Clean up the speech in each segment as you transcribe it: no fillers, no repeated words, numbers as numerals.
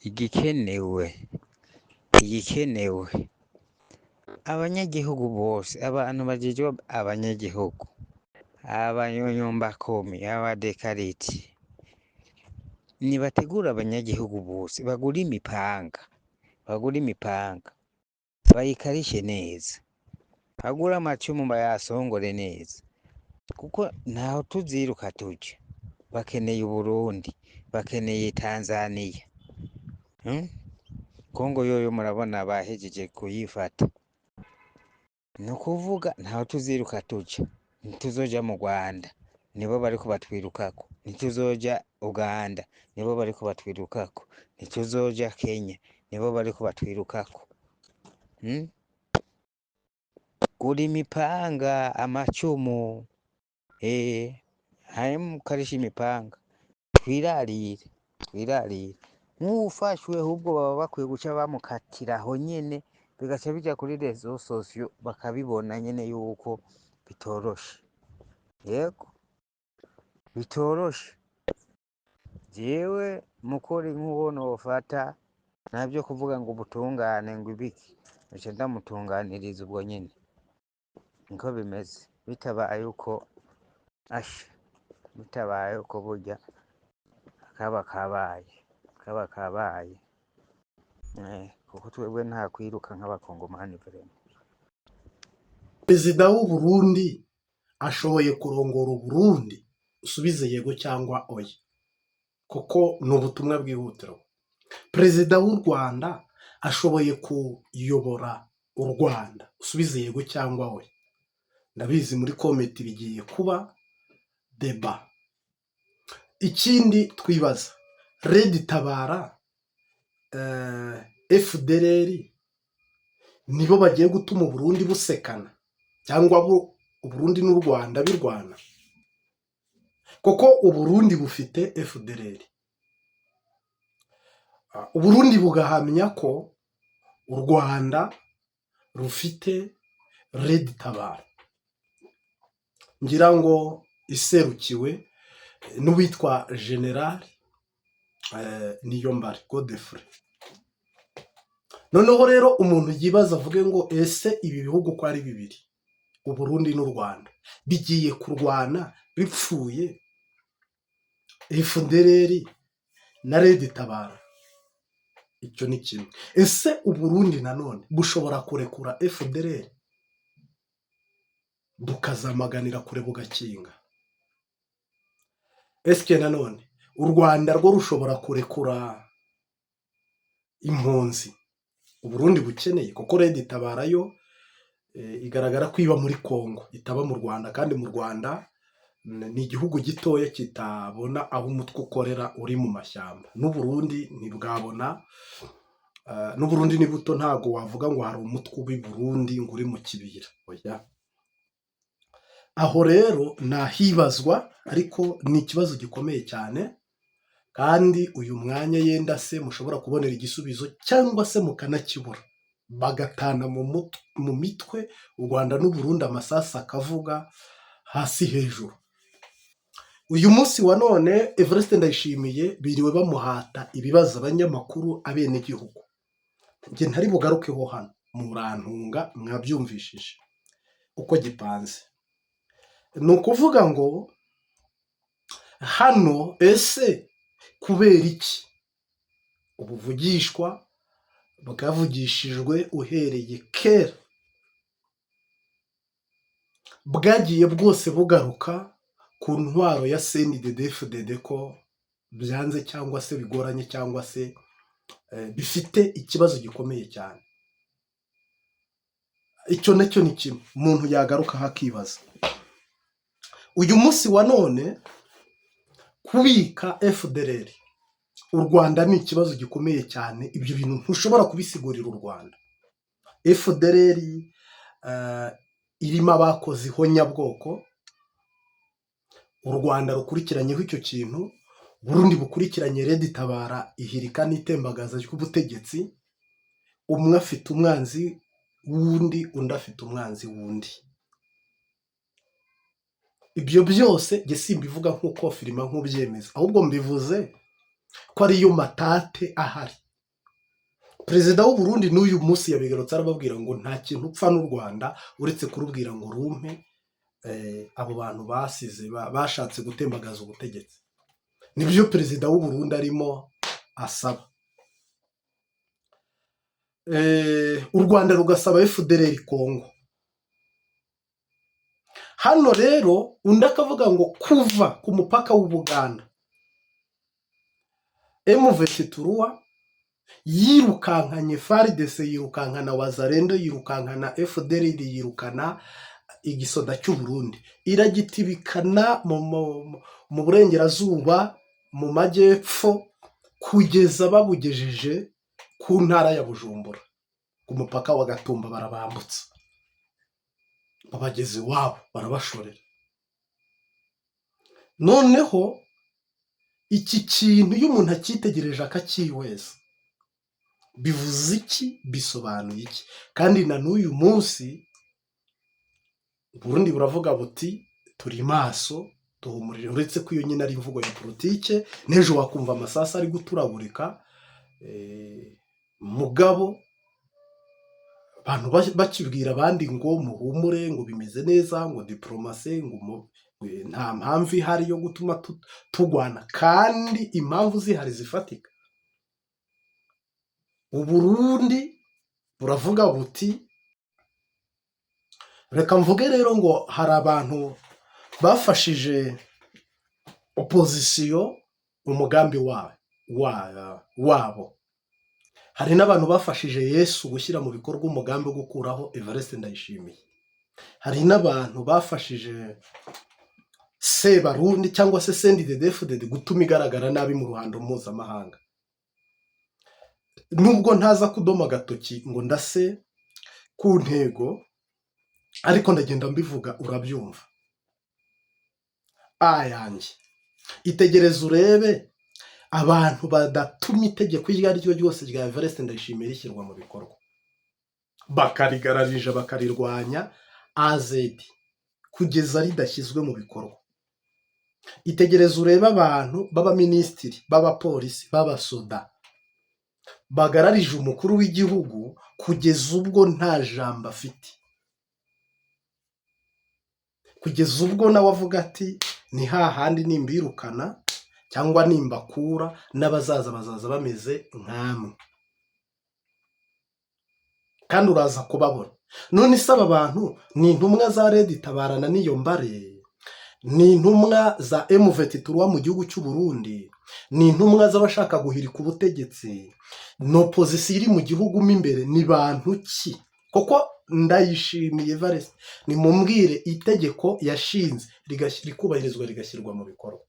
igikenewe abanyagihugu bose, abantu bajejwe abanyagihugu, abanyonyombakomi, abadekariti, nibategura abanyagihugu bose bagura imipanga bayikarishe neza, bagura amacumu bayasongore neza, kuko ntaho tuziruka tuja. Bakeneye Uburundi, bakeneye Tanzania, Kongo yoyo murabona bahejeje kuyifata. Ni ukuvuga ntaho tuziruka tuja. Ntituzoja mu Rwanda, nibo bariko batwirukako. Ntituzoja Uganda, nibo bariko batwirukako. Ntituzoja Kenya, nibo bariko batwirukako. Gura imipanga, amacumu, mukarisha imipanga, twirarire. Nk'ufashwe ahubwo baba bakwiye guca bamukatira aho nyene, bigaca bija kuri rezo sosiyo bakabibona nyene yuko bitoroshe. Yego, bitoroshe. Jewe mukori nk'uwo nofata, navyo kuvuga ngo ubutungane ngo ibiki, nca ndamutunganiriza ubwo nyene. Niko bimeze. Bitabaye uko burya kaba kabaye. Kuko twebwe nta kwiruka nk'abakongomani vrema. Perezida w'u Burundi ashoboye kurongora Uburundi? Usubize yego cyangwa oya, kuko ni ubutumwa bwihutirwa. Perezida w'u Rwanda ashoboye kuyobora u Rwanda? Usubize yego cyangwa oya. Ndabizi muri komenti bigiye kuba deba. Ikindi twibaza, Red Tabara, FDLR nibo bagiye gutuma Uburundi busekana, cyangwa Uburundi n'u Rwanda birwana? Koko Uburundi bufite FDLR, Uburundi bugahamya ko u Rwanda rufite Red Tabara, ngira ngo iserukiwe n'uwitwa General Niyombare Godefroid. Noneho rero umuntu yibaza avuge ngo ese ibi bihugu ko ari bibiri, Uburundi n'u Rwanda, bigiye kurwana bipfuye FDLR na Red Tabara? Icyo ni kimwe. Ese Uburundi nanone bushobora kurekura FDLR bukazamaganira kure bugakinga? Ese nanone u Rwanda rwo rushobora kurekura impunzi Uburundi bukeneye? Kuko Red Tabara yo igaragara ko iba muri Kongo, itaba mu Rwanda, kandi mu Rwanda ni igihugu gitoya kitabona aho umutwe ukorera uri mu mashyamba. N'Uburundi ntibwabona, n'Uburundi ni buto, ntago wavuga ngo hari umutwe w'i Burundi ngo uri mu kibira. Oya. Aho rero nahibazwa, ariko ni ikibazo gikomeye cyane, kandi uyu mwanya yenda se mushobora kubonera igisubizo, cyangwa se mukanakibura, bagatana mu mitwe u Rwanda n'Uburundi, amasasu akavuga hasi hejuru. Uyu munsi wa none Evariste Ndayishimiye biriwe bamuhata ibibazo abanyamakuru, abenegihugu. Nge ntari bugarukeho hano, murantunga, mwabyumvishije uko gipanze. Ni ukuvuga ngo hano ese kubera iki ubuvugishwa bwavugishijwe uhereye kera bwagiye bwose bugaruka ku ntwaro ya CNDD-FDD ko byanze, cyangwa se bigoranye, cyangwa se bifite ikibazo gikomeye cyane? Icyo nacyo ni kimwe umuntu yagaruka hakibaza. Uyu munsi wa none kubika FDLR u Rwanda ni ikibazo gikomeye cyane. Ibyo bintu ntushobora kubisigurira u Rwanda. FDLR irimo abakoze ihonyabwoko, u Rwanda rukurikiranyeho icyo kintu, Burundi bukurikiranye Red Tabara ihirika n'itembagaza ry'ubutegetsi, umwe afite umwanzi wundi, undi afite umwanzi wundi. Ibyo byose nge simbivuga nk'uko firima nk'ubyemeza, ahubwo mbivuze ko ariyo matate ahari. perezida w'u Burundi n'uyu munsi yabigarutse arababwira ngo nta kintu upfa n'u Rwanda uretse kurubwira ngo rumpe abo bantu basize bashatse gutembagaza ubutegetsi. Nibyo perezida w'u Burundi arimo asaba. U Rwanda rugasaba FDLR Congo. Hano rero undi akavuga ngo kuva ku mupaka w'Ubuganda M23 yirukankanye FARDC, yirukankana Wazalendo, yirukankana FDLR, yirukana igisoda cy'u Burundi, iragitibikana mu burengerazuba, mu majyepfo, kugeza babugejeje ku ntara ya Bujumbura, ku mupaka wa Gatumba barabambutsa, babageze iwabo barabashorera. Noneho iki kintu iyo umuntu akitegereje akakiweza, bivuze iki? Bisobanuye iki? Kandi na n'uyu munsi Burundi buravuga buti turi maso duhumurire, uretse ko iyo nyine ari imvugo ya politike, n'ejo wakumva amasasa ari guturagurika, mugabo abantu bakibwira abandi ngo muhumure, ngo bimeze neza, ngo diplomasi, ngo nta mpamvu ihari yo gutuma tugwana, kandi impamvu zihari zifatika. Uburundi buravuga buti reka mvuge rero ngo hari abantu bafashije opozisiyo umugambi wabo. Hari n'abantu bafashije Yesu gushyira mu bikorwa umugambi wo gukuraho Evariste Ndayishimiye. Hari n'abantu bafashije Sebarundi cyangwa se CNDD-FDD gutuma igaragara nabi mu ruhando mpuzamahanga. Nubwo ntaza kudoma agatoki ngo ndase ku ntego, ariko ndagenda mbivuga urabyumva. Ayanjye itegereza urebe abantu badatumye itegeko iryo ari ryo ryose rya Evariste Ndayishimiye rishyirwa mu bikorwa, bakarigararije bakarirwanya AZ kugeza ridashyizwe mu bikorwa. Itegereza urebe abantu b'abaminisitiri, b'abapolisi, b'abasoda bagararije umukuru w'igihugu kugeza ubwo nta jambo afite, kugeza ubwo nawe avuga ati ni hahandi nimbirukana cyangwa nimbakura n'abazaza bazaza bameze nkamwe, kandi uraza kubabona. None isaba abantu ni intumwa za Red Tabarana n'iyo mbare, ni intumwa za M23 mu gihugu cy'u Burundi, ni intumwa z'abashaka guhirika ubutegetsi, no opozisiyo iri mu gihugu mo imbere, ni bantu ki? Koko Ndayishimiye Evariste nimumbwire itegeko yashinze rikubahirizwa rigashyirwa mu bikorwa?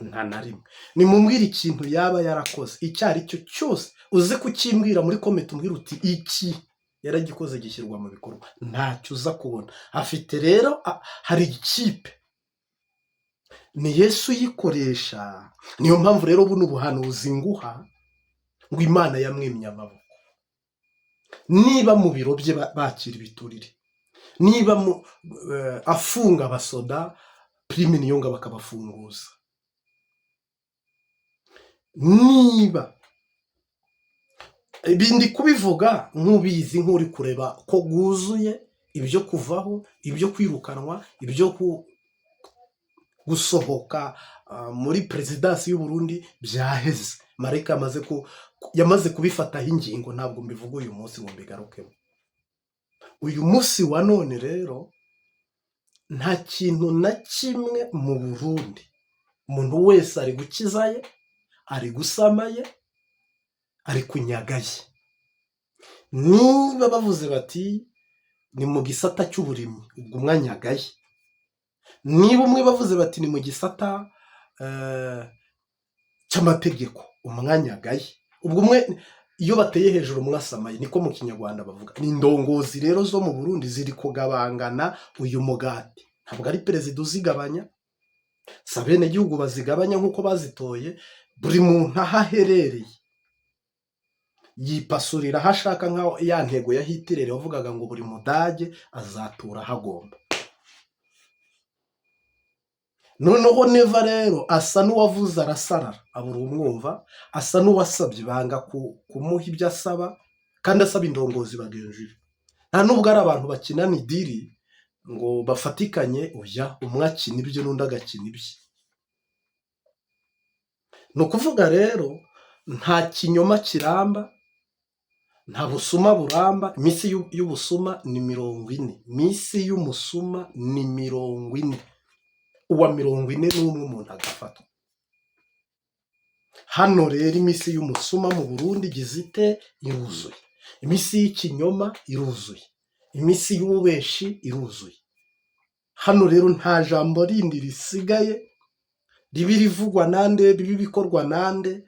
Nta na rimwe. Nimumbwire ikintu yaba yarakoze icyo ari cyo cyose, uze kukimbwira muri komenti umbwira uti iki yaragikoze gishyirwa mu bikorwa, ntacyo uza kubona. Afite rero hari ikipe, ni Yesu yikoresha. Niyo mpamvu rero buno ubuhanuzi nguha ngo Imana yamwimye amaboko. Niba mu biro bye bakira ibiturire, niba afunga abasoda Prime Niyonga bakabafunguza, niba ibindi kubivuga nk'ubizi, nk'uri kureba ko bwuzuye ibyo kuvaho, ibyo kwirukanwa, ibyo gusohoka muri perezidansi y'u Burundi byaheze. Mareka yamaze kubifataho ingingo, ntabwo mbivuga uyu munsi ngo mbigarukemo. Uyu munsi wa none rero nta kintu na kimwe mu Burundi, umuntu wese ari gukizaye, ari gusamaye, ari kunyagaye. Niba bavuze bati ni mu gisata cy'uburimyi, ubwo umwanyagaye. Niba umwe bavuze bati ni mu gisata cy'amategeko, umwanyagaye. Ubwo umwe iyo bateye hejuru mwasamaye, niko mu Kinyarwanda bavuga. Ni indongozi rero zo mu Burundi ziri kugabangana uyu mugati. Ntabwo ari perezida uzigabanya, si abenegihugu bazigabanya nk'uko bazitoye. Buri muntu aho aherereye yipasurira aho ashaka, nkaho ya ntego ya Hitler wavugaga ngo buri mudage azatura aho agomba. noneho neva rero asa n'uwavuze arasarara abura umwumva, asa n'uwasabye banga kumuha ibyo asaba, kandi asaba indongozi bagenzi be. Nta nubwo ari abantu bakinana idiri ngo bafatikanye, oya, umwe akina ibye n'undi agakina ibye. Ni ukuvuga rero nta kinyoma kiramba, nta busuma buramba. Iminsi y'ubusuma ni 40, iminsi y'umusuma ni 40, uwa 41 umuntu agafatwa. Hano rero iminsi y'umusuma mu Burundi igizite iruzuye, iminsi y'ikinyoma iruzuye, iminsi y'ububeshi iruzuye. Hano rero nta jambo rindi risigaye, ribi rivugwa nande, bibi bikorwa nande.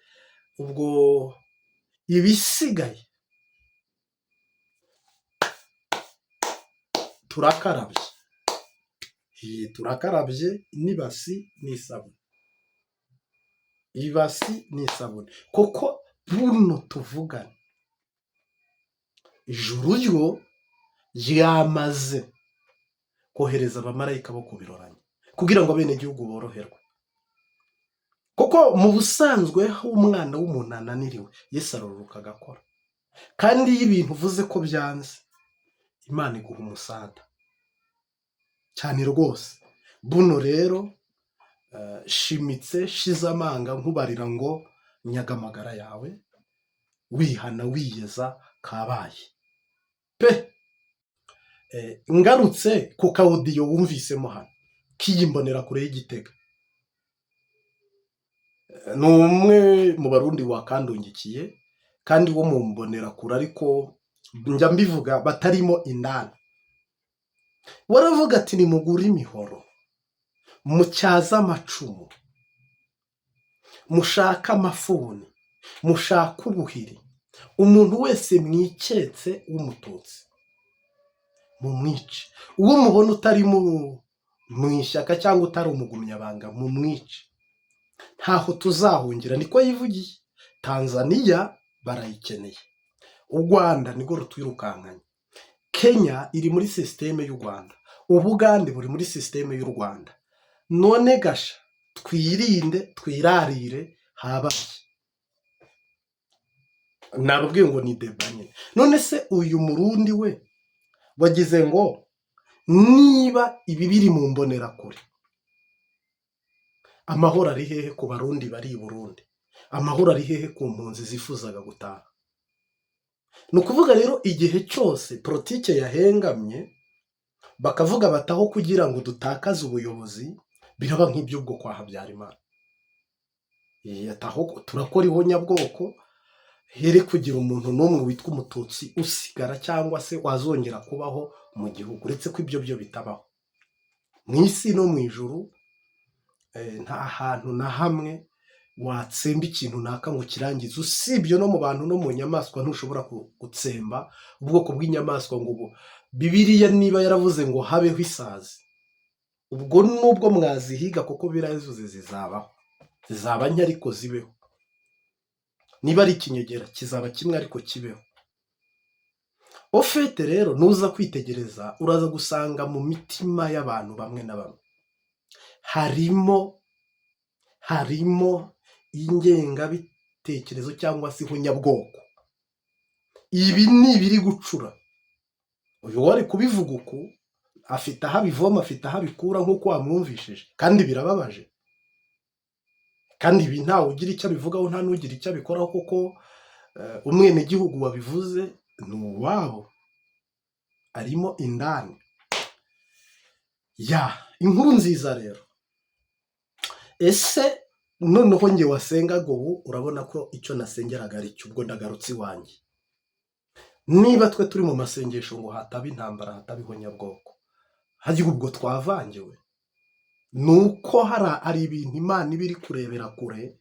Ubwo ibisigaye turakarabye, turakarabye n'ibasi n'isabune, ibasi n'isabune. Kuko buno tuvugana, ijuru ryo ryamaze kohereza abamarayika bo kubiroranya kugira ngo abenegihugu boroherwe. Kuko mu busanzwe aho umwana w'umuntu ananiriwe, Yesu aruruka agakora. Kandi iyo ibintu uvuze ko byanze, Imana iguha umusada cyane rwose. Buno rero shimitse shize amanga nkubarira ngo nyagamagara yawe, wihana wiyeza kabaye pe. Ngarutse ku kawudiyo wumvisemo hano kiyimbonera kure y'Igitega, ni umwe mu barundi wakandungikiye kandi wo mu mbonera kure, ariko njya mbivuga batarimo indani. Waravuga ati nimugure imihoro, mucyaze amacumu, mushaka amafuni, mushaka ubuhiri, umuntu wese mwiketse w'umututsi mumwice, uwo mubona utari mu ishyaka cyangwa utari umugumyabanga mumwice. Ntaho tuzahungira, niko yivugiye. Tanzania barayikeneye, u Rwanda nirwo rutwirukankanye, Kenya iri muri sisiteme y'u Rwanda, Ubugande buri muri sisiteme y'u Rwanda. None gasha twirinde twirarire habaye. Nababwiye ngo ni deba nyine. None se uyu Murundi we wagize ngo niba ibi biri mu mbonera kure, amahoro ari hehe ku barundi bari i Burundi? Amahoro ari hehe ku mpunzi zifuzaga gutaha? Ni ukuvuga rero igihe cyose politike yahengamye, bakavuga bataho kugira ngo dutakaze ubuyobozi, biraba nk'iby'ubwo kwa Habyarimana. Yataho turakora ihonyabwoko, here kugira umuntu n'umwe witwa umututsi usigara cyangwa se wazongera kubaho mu gihugu, uretse ko ibyo byo bitabaho mu isi no mu ijuru. Nta hantu na hamwe watsemba ikintu naka ngo kirangize, usibye no mu bantu no mu nyamaswa ntushobora gutsemba ubwoko bw'inyamaswa ngo ubu Bibiliya niba yaravuze ngo habeho isazi, ubwo nubwo mwazihiga kuko birazuze zizabaho, zizaba nke ariko zibeho. Niba ari ikinyegera kizaba kimwe ariko kibeho. Ofete rero nuza kwitegereza uraza gusanga mu mitima y'abantu bamwe na bamwe harimo ingengabitekerezo cyangwa se ihonyabwoko. Ibi ni ibiri gucura. Uyu wari kubivuga uku afite aho abivoma, afite aho abikura nk'uko wamwumvishije, kandi birababaje. Kandi ibi ntawe ugira icyo abivugaho, nta n'ugira icyo abikoraho, kuko umwenegihugu wabivuze ni uwabo, arimo indani. Inkuru nziza rero. Ese noneho nge wasengaga ubu urabona ko icyo nasengeraga ari cyo, ubwo ndagarutse iwanjye. Niba twe turi mu masengesho ngo hataba intambara, hataba ihonyabwoko, hajya ubwo twavangiwe. Nuko hari ibintu Imana iba iri kurebera kure,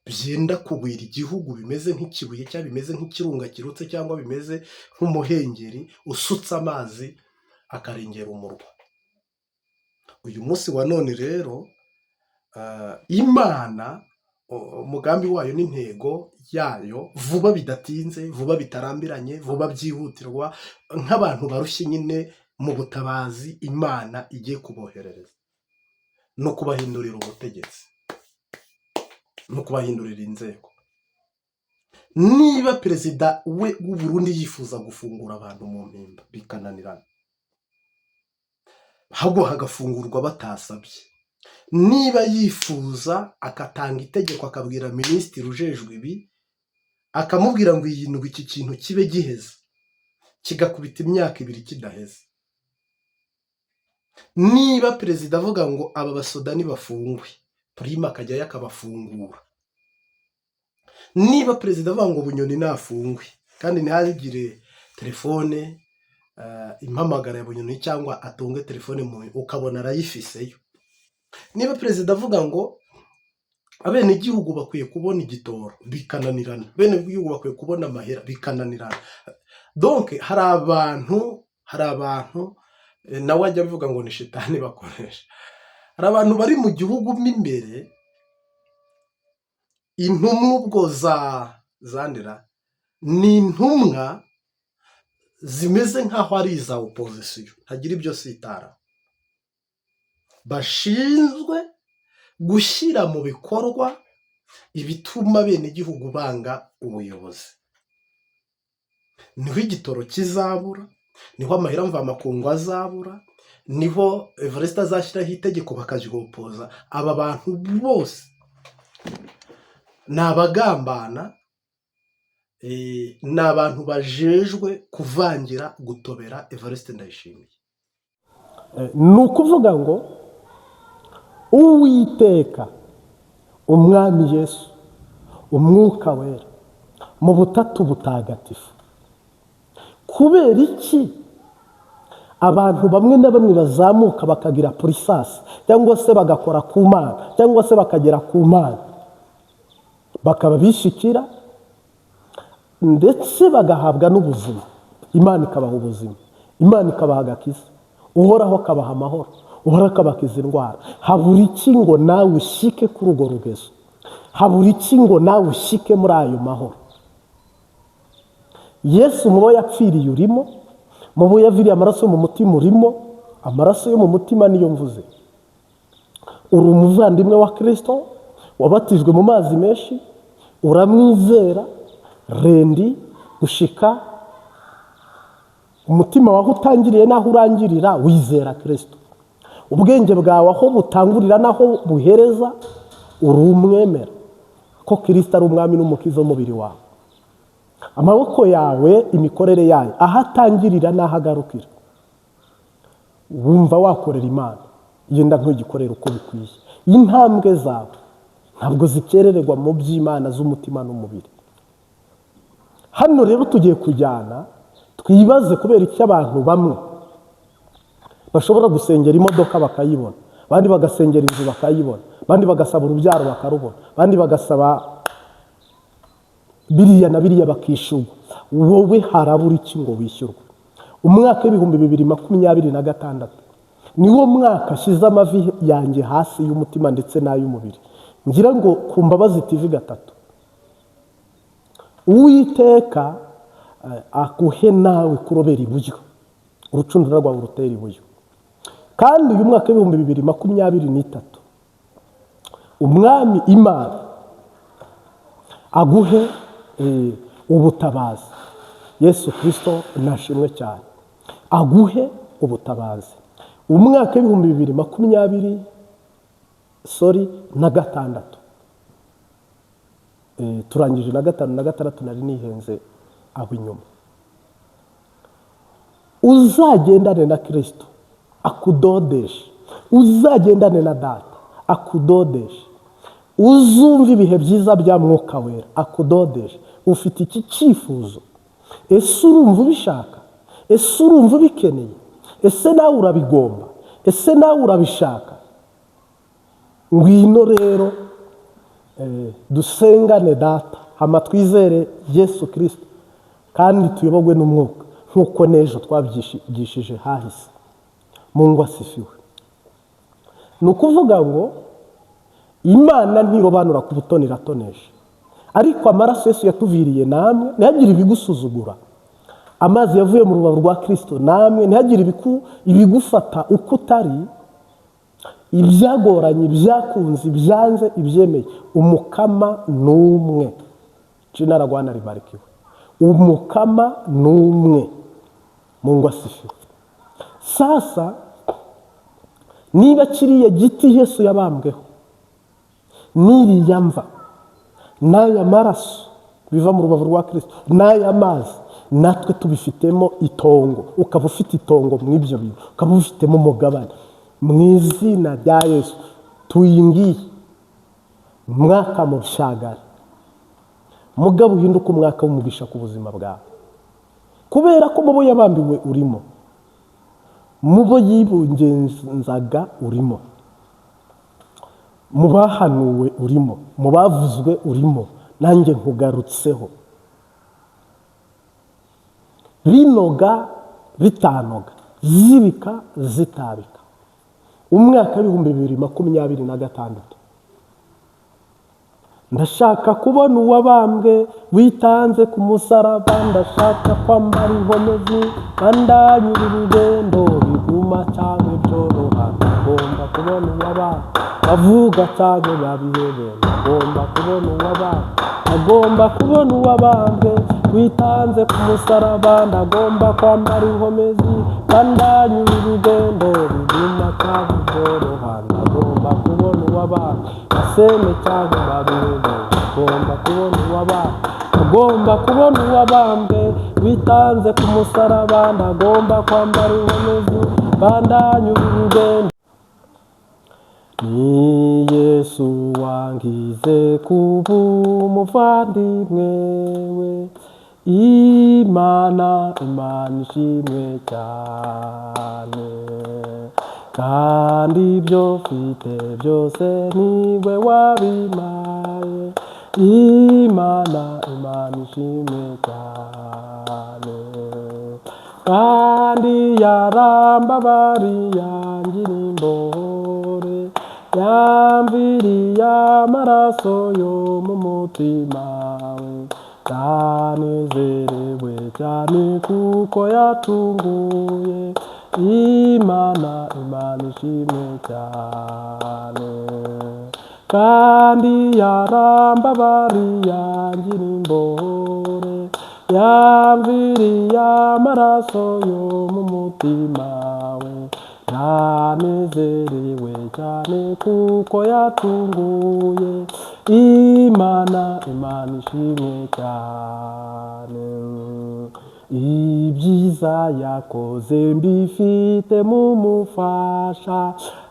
byenda kugwira igihugu, bimeze nk'ikibuye cyangwa bimeze nk'ikirunga kirutse cyangwa bimeze nk'umuhengeri usutse amazi akarengera umurwa. Uyu munsi wa none rero Imana umugambi wayo n'intego yayo, vuba bidatinze, vuba bitarambiranye, vuba byihutirwa, nk'abantu barushye nyine mu butabazi Imana igiye kuboherereza. no kubahindurira ubutegetsi no kubahindurira inzego. Niba perezida we w'u Burundi yifuza gufungura abantu mu mpimba bikananirana, ahubwo hagafungurwa batasabye. Niba yifuza akatanga itegeko akabwira minisitiri ujejwe ibi, akamubwira ngo iyi ndwi iki kintu kibe giheze, kigakubita imyaka 2 kidaheze. Niba perezida avuga ngo aba basoda nibafungwe, prima akajya yakabafungura. Niba perezida avuga ngo Bunyoni nafungwe kandi ntihagire telefone impamagara ya Bunyoni cyangwa atunge telefone mu ukabona arayifiseyo. Niba perezida avuga ngo abene igihugu bakwiye kubona igitoro bikananirana, bene igihugu bakwiye kubona amahera bikananirana. Donc hari abantu nawe ajya bivuga ngo ni shitani bakoresha. Hari abantu bari mu gihugu m'imbere, intumwa ubwo zandera ni intumwa zimeze nkaho ari iza opposition, hagira ibyo sitara, bashinzwe gushyira mu bikorwa ibituma bene igihugu banga ubuyobozi. Niho igitoro kizabura, niho amahera mvamakungu azabura, niho Evariste azashyiraho itegeko bakajigopoza. Aba bantu bose nabagambana, n'abantu bajejwe kuvangira gutobera Evariste Ndayishimiye. Nukuvuga ngo Uwiteka umwami Yesu umwuka wera mu butatu butagatifu. Kubera iki abantu bamwe na bamwe bazamuka bakagira purisasi cyangwa se bagakora ku Mana cyangwa se bakagera ku Mana, bakaba bishikira ndetse bagahabwa n'ubuzima, Imana ikabaha ubuzima, Imana ikabaha agakiza, uhoraho akabaha amahoro, uhoraho akabakiza indwara. Habura iki ngo nawe ushike kuri urwo rugezo? Habura iki ngo nawe ushike muri ayo mahoro? Yesu mubo yapfiriye urimo, mubo yaviriye amaraso mu mutima urimo. Amaraso yo mu mutima niyo mvuze. Uri umuvandimwe wa Kristo, wabatijwe mu mazi menshi, uramwizera rendi gushika umutima waho utangiriye naho urangirira wizera Kristo. Ubwenge bwawe aho butangurira naho buhereza uri umwemera ko Kristo ari umwami n'umukiza w'umubiri wawe. Amaboko yawe imikorere yayo aho atangirira naho agarukira, wumva wakorera Imana, yenda ntugikorera uko bikwiye. Intambwe zawe ntabwo zikerererwa mu by'Imana z'umutima n'umubiri. Hano rero tugiye kujyana twibaze kubera iki abantu bamwe bashobora gusengera imodoka bakayibona, abandi bagasengera inzu bakayibona, abandi bagasaba urubyaro bakarubona, abandi bagasaba biriya na biriya bakishurwa. Wowe harabura iki ngo wishyurwe? Umwaka w'2026 niwo mwaka shize amavi yanjye hasi y'umutima ndetse n'ay'umubiri. Ngira ngo ku Mbabazi TV 3 Uwiteka akuhe nawe kurobera iburyo, urucundura rwawe rutera iburyo. Kandi uyu mwaka w'2023 umwami Imana aguhe ubutabazi. Yesu Kristo nashimwe cyane, aguhe ubutabazi. Umwaka w'2026 turangije na 5 na 6 nari nihenze aho inyuma. Uzagendane na Kristo akudodeshe, uzagendane na Data akudodeshe, uzumva ibihe byiza bya Mwuka Wera akudodeshe. Ufite iki cyifuzo? Ese urumva ubishaka? Ese urumva ubikeneye? Ese nawe urabigomba? Ese nawe urabishaka? Ngwino rero dusengane Data, hama twizere Yesu Kristo kandi tuyobogwe n'Umwuka nk'uko n'ejo twabyigishije hahise. Mungu asifiwe. Nukuvuga ngo Imana ntirobanura ku butoni iratonesha, ariko amaraso Yesu yatuviriye namwe ntihagire ibigusuzugura. Amazi yavuye mu rubavu rwa Kristo namwe ntihagire ibigufata uko utari. ibyagoranye, ibyakunze, ibyanze, ibyemeye, umukama n'umwe. Jina la Bwana libarikiwe. Umukama n'umwe. Mungu asifiwe. Sasa niba kiriya giti Yesu yabambweho n'iriya mva n'aya maraso biva mu rubavu rwa Kristo n'aya mazi, natwe tubifitemo itongo, ukaba ufite itongo mu ibyo bintu, ukaba ufitemo umugabane, mu izina rya Yesu tuyingiye mwaka mu bishagari, mugabo uhinduka umwaka w'umugisha ku buzima bwawe, kubera ko mubo yabambiwe urimo, mubo yibungenzaga urimo, mu bahanuwe urimo, mu bavuzwe urimo, nanjye nkugarutseho. Binoga bitanoga, zibika zitabika. Umwaka w'ibihumbi 2026 ndashaka kubona uwabambwe witanze ku musaraba, ndashaka kwambara inkomezi bandanyura urugendo biguma cyane byoroha, ngomba kubona uwabambwe bavuga cyane babihebe, ngomba kubona uwabambwe, agomba kubona uwabambwe witanze ku musaraba, ndagomba kwambara inkomezi bandanyura urugendo biguma cyane byoroha, ndagomba kubona uwabambwe baseme cyane babihebe, ngomba kubona uwabambwe, agomba kubona uwabambwe witanze ku musaraba, ndagomba kwambara inkomezi bandanyura urugendo. Ni Yesu wangize kuba umuvandimwe we, Imana ishimwe cyane, kandi ibyo mfite byose niwe wabimpaye, Imana ishimwe cyane, kandi yarambabariye yangira imbore, yamviriye amaraso yo mu mutima we, ndanezerewe cyane kuko yacunguye, Imana ishimwe cyane, kandi yarambabariye yangira imbore, yamviriye amaraso yo mu mutima we, ndanezerewe cyane kuko yacunguye, Imana ishimwe cyane. Ibyiza yakoze mbifite mu mufasha,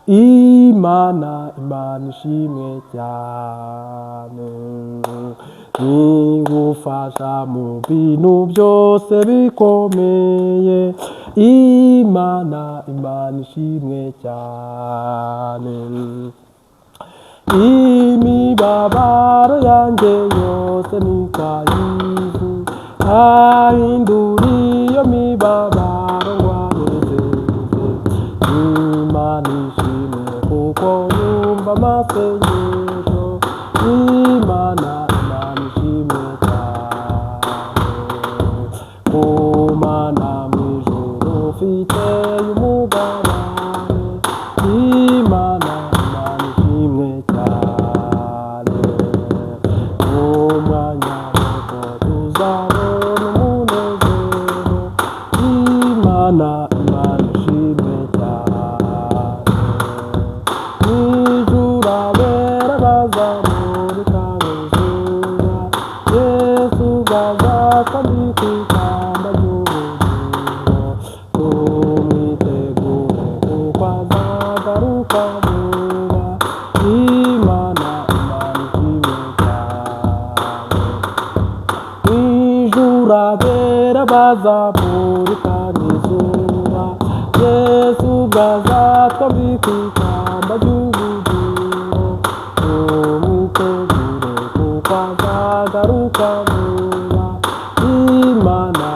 Imana ishimwe cyane, nigufasha mu bintu byose bikomeye, Imana ishimwe cyane, imibabaro yanjye yose nikayizu, ahindura iyo mibabaro ngwanezeze, Imana ishimwe kuko yumva amasengesho, Imana ishimwe cyane, kumana mw'ijuru ufite umugabane, Imana ishimwe cyane, umwanya muto tuzabona umunezero, Imana ishimwe cyane, n'ijuru abera bazamurika nk'izuba, Yesu azatambika ikamba ry'ubugingo, tumwitegure kuko azagaruka vuba, Imana ishimwe cyane, n'ijuru abera bazamurika nk'izuba, Yesu azatambika ikamba ry'ubugingo, tumwitegure kuko azagaruka vuba, Imana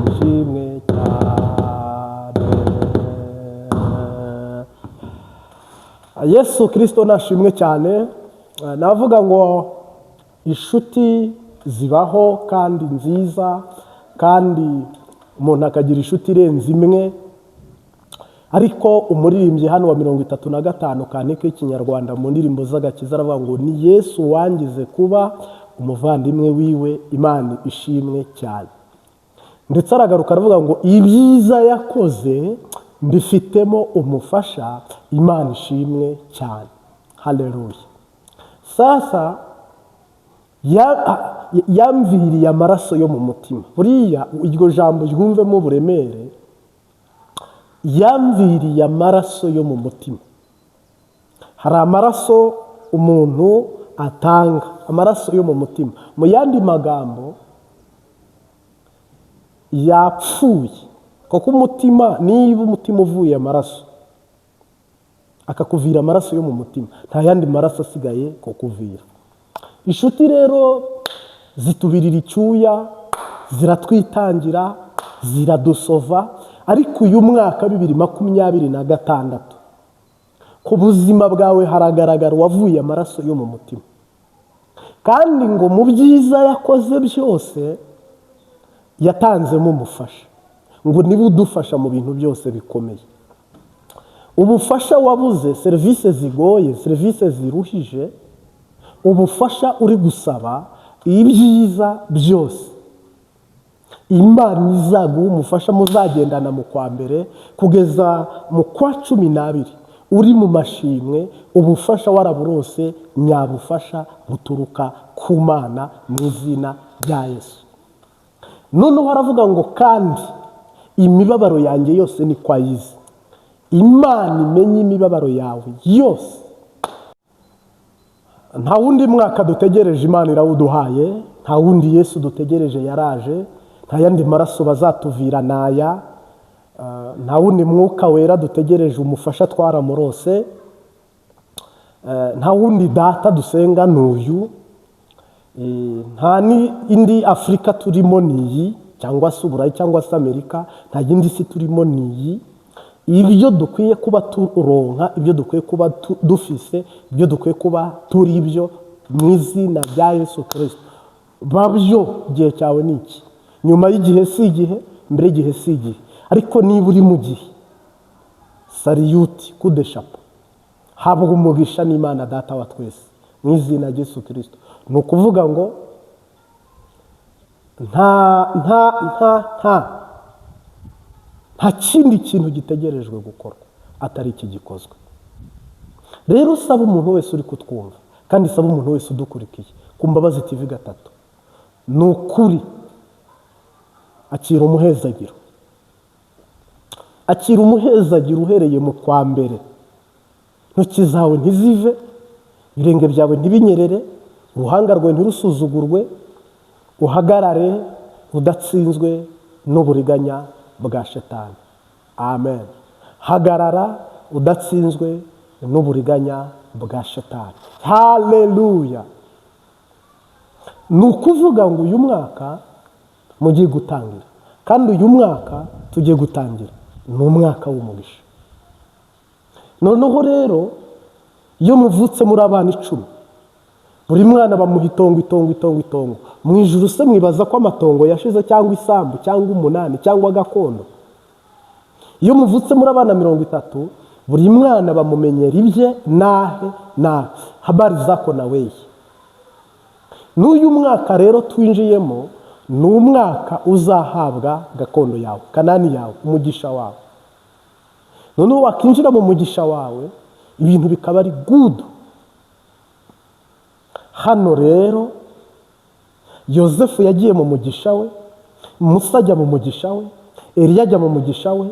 ishimwe cyane. Yesu Kristo nashimwe cyane. Navuga ngo inshuti zibaho kandi nziza, kandi umuntu akagira inshuti irenze imwe. ariko umuririmbyi hano wa 35 kantike y'ikinyarwanda mu ndirimbo z'agakiza aravuga ngo ni Yesu wangize kuba umuvandimwe wiwe, Imana ishimwe cyane. Ndetse aragaruka aravuga ngo ibyiza yakoze mbifitemo umufasha, Imana ishimwe cyane. Haleluya. Sasa yamviriye amaraso yo mu mutima. Buriya iryo jambo ryumvemo uburemere, yamviriye amaraso yo mu mutima. Hari amaraso umuntu atanga, amaraso yo mu mutima. Mu yandi magambo, yapfuye. Kuko umutima, niba umutima uvuye amaraso akakuvira amaraso yo mu mutima, nta yandi maraso asigaye kukuvira. Inshuti rero zitubirira icyuya, ziratwitangira, ziradusova, ariko uyu mwaka 2026 ku buzima bwawe haragaragara wavuye amaraso yo mu mutima. Kandi ngo mu byiza yakoze byose yatanzemo umufasha, ngo niba udufasha mu bintu byose bikomeye. Ubufasha wabuze, serivisi zigoye, serivisi ziruhije, ubufasha uri gusaba, ibyiza byose Imana izaguha umufasha, muzagendana mu kwa mbere kugeza mu kwa 12 uri mu mashimwe. Ubufasha waraburose, nyabufasha buturuka ku Mana mu izina rya Yesu. Noneho aravuga ngo kandi imibabaro yanjye yose ni kwa yizi. Imana imenye imibabaro yawe yose. Nta wundi mwaka dutegereje, Imana irawuduhaye. Nta wundi Yesu dutegereje, yaraje. Nta yandi maraso bazatuvira naya. Nta wundi mwuka wera dutegereje, umufasha twaramurose. Nta wundi data dusenga n'uyu. Nta indi Afrika turimo niyi, cyangwa se Uburayi cyangwa se Amerika. Nta yindi si turimo niyi. Ibyo dukwiye kuba turonka, ibyo dukwiye kuba dufise, ibyo dukwiye kuba turi ibyo mu izina rya Yesu Kristo. Babyo gihe cyawe niki? Nyuma y'igihe si igihe, mbere y'igihe si igihe. Ariko niba uri mu gihe, sariyuti kudeshapo, habwa umugisha n'Imana Data wa twese mu izina rya Yesu Kristo. Ni ukuvuga ngo nta kindi kintu gitegerejwe gukorwa atari iki gikozwe. Rero usaba umuntu wese uri kutwumva, kandi usaba umuntu wese udukurikiye ku Mbabazi TV 3, ni ukuri akira umuhezagiro. Akira umuhezagiro uhereye mu kwa mbere. Ntoki zawe ntizive, ibirenge byawe ntibinyerere, uruhanga rwawe ntirusuzugurwe, uhagarare udatsinzwe n'uburiganya bwa Shetani. Amen. Hagarara udatsinzwe n'uburiganya bwa Shetani. Haleluya. Ni ukuvuga ngo uyu mwaka mugiye gutangira, kandi uyu mwaka tugiye gutangira ni umwaka w'umugisha. Noneho rero iyo muvutse muri abana 10, buri mwana bamuha itongo. Mu ijuru se mwibaza ko amatongo yashize, cyangwa isambu, cyangwa umunani, cyangwa gakondo? Iyo muvutse muri abana 30, buri mwana bamumenyera ibye nahe habari zako na wewe. N'uyu mwaka rero twinjiyemo ni umwaka uzahabwa gakondo yawe, Kanani yawe, umugisha wawe. Noneho wakinjira mu mugisha wawe, ibintu bikaba ari good. Hano rero Yosefu yagiye mu mugisha we, Musa ajya mu mugisha we, Eliya ajya mu mugisha we,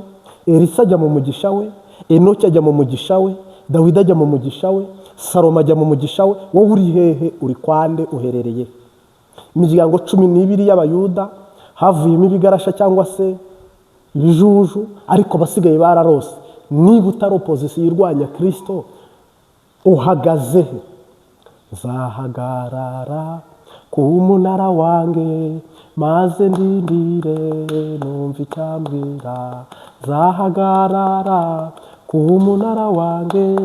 Elisa ajya mu mugisha we, Enoki ajya mu mugisha we, Dawidi ajya mu mugisha we, Salomo ajya mu mugisha we. Wowe uri hehe? Uri kwande? Uherereye imiryango 12 y'Abayuda havuyemo ibigarasha cyangwa se ibijuju, ariko basigaye bararose. Niba utari opozisiyo irwanya Kristo, uhagaze he? Zahagarara ku munara wange maze ndindire numva icyambwira. Zahagarara ku munara wange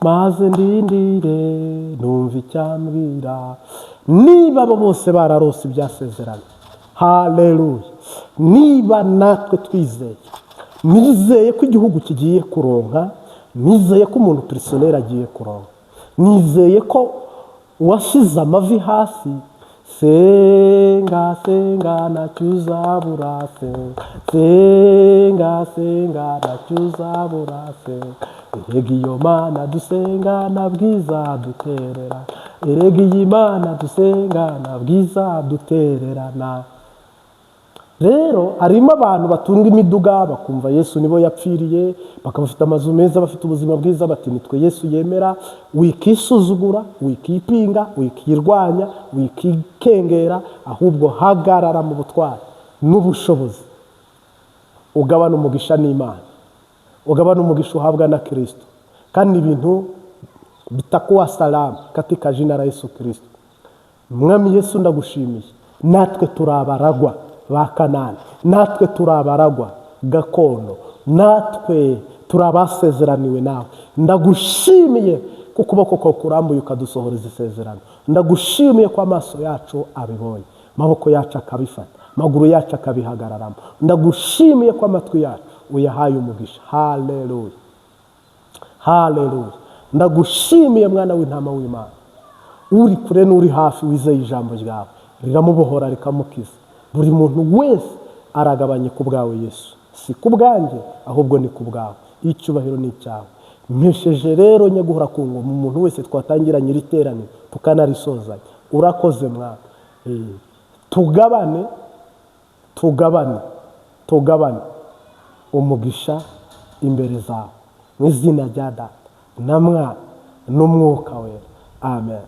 maze ndindire numva icyambwira. Niba abo bose bararose ibyasezeranye, haleluya. Niba natwe twizeye nizeye ko igihugu kigiye kuronka, nizeye ko umuntu perisoneri agiye kuronka, nizeye ko uwashyize amavi hasi, senga senga ntacyo uzabura, senga senga ntacyo uzabura, erega iyo mana dusenga nta bwiza duterera, erega iyi mana dusenga nta bwiza dutererana. Rero harimo abantu batunga imiduga bakumva Yesu nibo yapfiriye, bakaba bafite amazu meza, bafite ubuzima bwiza, bati nitwe Yesu yemera. Wikisuzugura, wikipinga, wikirwanya, wikikengera, ahubwo hagarara mu butwari n'ubushobozi, ugabana umugisha n'Imana, ugabana umugisha uhabwa na Kristo, kandi ibintu bitakuwa salama katika jina la Yesu Kristo. Mwami Yesu ndagushimiye, natwe turabaragwa ba Kanani, natwe turabaragwa gakondo, natwe turabasezeraniwe nawe. Ndagushimiye ko ukuboko kwawe kurambuye ukadusohoreza isezerano, ndagushimiye ko amaso yacu abibonye, amaboko yacu akabifata, amaguru yacu akabihagararamo, ndagushimiye ko amatwi yacu uyahaye umugisha. Haleluya, haleluya. Ndagushimiye mwana w'intama w'Imana, uri kure n'uri hafi wizeye ijambo ryawe, riramubohora rikamukiza. Buri muntu wese aragabanye ku bwawe Yesu, si ku bwanjye ahubwo ni ku bwawe, icyubahiro ni icyawe. Mpesheje rero nyaguhora ku ngoma umuntu wese twatangiranye iri teraniro tukanarisozanya. Urakoze mwana, tugabane umugisha imbere zawe, mu izina rya Data na Mwana n'Umwuka Wera, amen.